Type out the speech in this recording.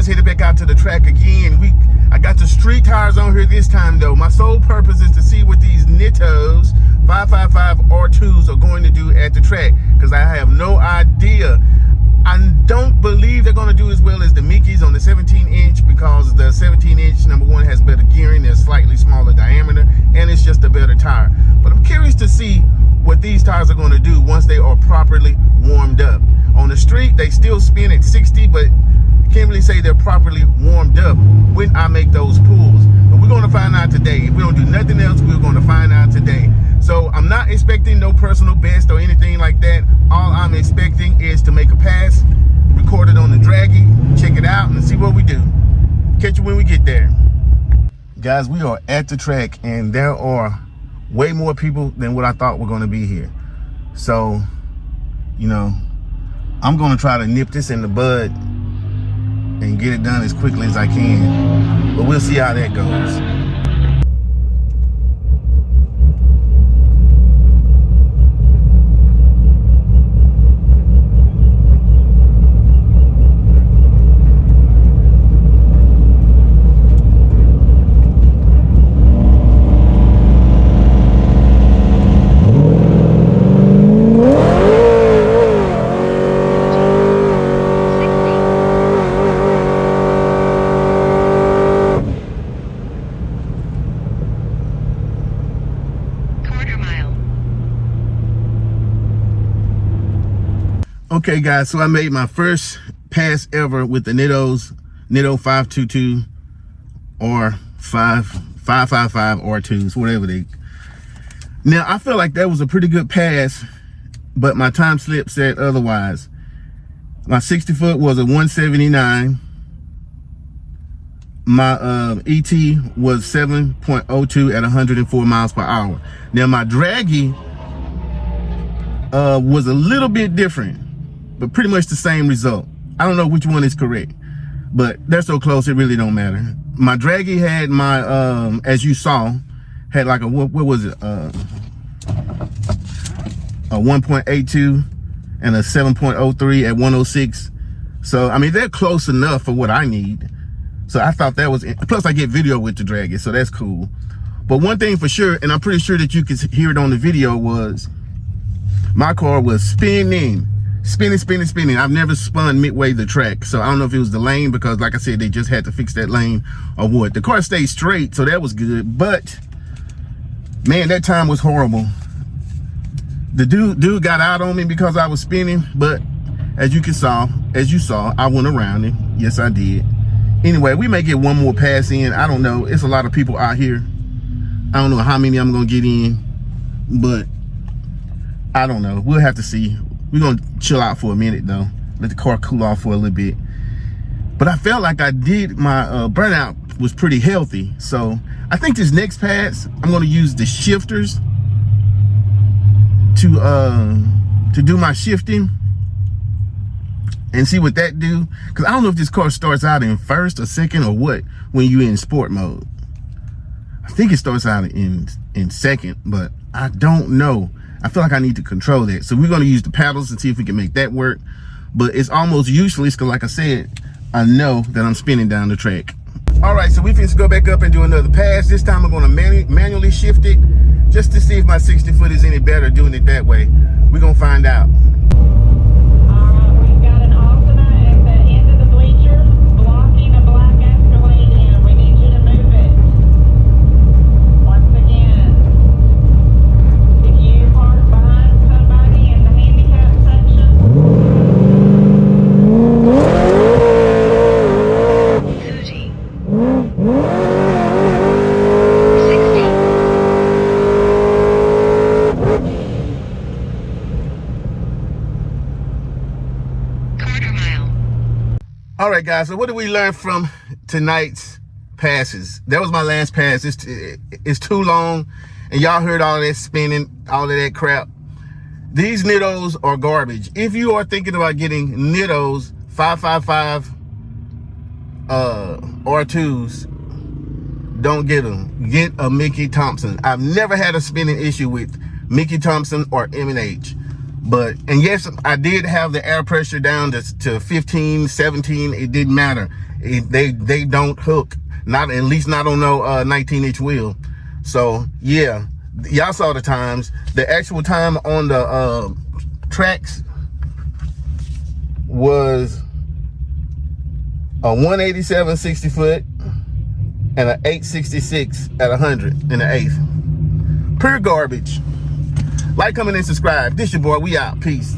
boys headed back out to the track again. I got the street tires on here this time though. My sole purpose is to see what these Nittos 555 R2s are going to do at the track, because I have no idea. I don't believe they're going to do as well as the Mickeys on the 17-inch, because the 17-inch, number one, has better gearing, they're slightly smaller diameter, and it's just a better tire. But I'm curious to see what these tires are going to do once they are properly warmed up. On the street, they still spin at 60, but I can't really say they're properly warmed up when I make those pulls. But we're going to find out today. If we don't do nothing else, we're going to find out today. So I'm not expecting no personal best or anything like that. All I'm expecting is to make a pass, record it on the Draggy, check it out, and see what we do. Catch you when we get there. Guys, we are at the track, and there are way more people than what I thought were going to be here. So, you know, I'm going to try to nip this in the bud and get it done as quickly as I can. But we'll see how that goes. Okay guys, so I made my first pass ever with the Nitto 522 or 555 R2s, whatever they. Now I feel like that was a pretty good pass, but my time slip said otherwise. My 60 foot was a 179. My ET was 7.02 at 104 miles per hour. Now my Draggy was a little bit different, but pretty much the same result. I don't know which one is correct, but they're so close it really don't matter. My Draggy had my, as you saw, had like a, what was it? A 1.82 and a 7.03 at 106. So, I mean, they're close enough for what I need. So I thought that was, plus I get video with the Draggy, so that's cool. But one thing for sure, and I'm pretty sure that you could hear it on the video, was my car was spinning. I've never spun midway the track, so I don't know if it was the lane, because like I said, they just had to fix that lane or what. The car stayed straight, so that was good, but man, that time was horrible. The dude got out on me because I was spinning, but as you saw, I went around it. Yes, I did. Anyway, we may get one more pass in. I don't know. It's a lot of people out here. I don't know how many I'm gonna get in, but I don't know. We'll have to see. We're gonna chill out for a minute though. Let the car cool off for a little bit. But I felt like I did, my burnout was pretty healthy. So I think this next pass, I'm gonna use the shifters to do my shifting and see what that do. Cause I don't know if this car starts out in first or second or what when you're in sport mode. I think it starts out in second, but I don't know. I feel like I need to control that. So we're going to use the paddles and see if we can make that work. But it's almost useless because, like I said, I know that I'm spinning down the track. All right, so we finna go back up and do another pass. This time I'm going to manually shift it just to see if my 60 foot is any better doing it that way. We're going to find out. We've got an Altima at the end of the bleachers blocking a black Escalade in. We need you to move it. Once again, if you park behind somebody in the handicap section. 30. 60. Quarter mile. All right, guys, so what did we learn from tonight's passes? That was my last pass. It's too long, and y'all heard all of that spinning, all of that crap. These Nittos are garbage. If you are thinking about getting Nittos 555 R2s, don't get them. Get a Mickey Thompson. I've never had a spinning issue with Mickey Thompson or M&H. But, and yes, I did have the air pressure down to 15, 17. It didn't matter. They don't hook, not at least not on no 19-inch wheel. So yeah, y'all saw the times. The actual time on the tracks was a 187 60 foot and an 866 at 100 in the eighth. Pure garbage. Like, comment, and subscribe. This your boy. We out. Peace.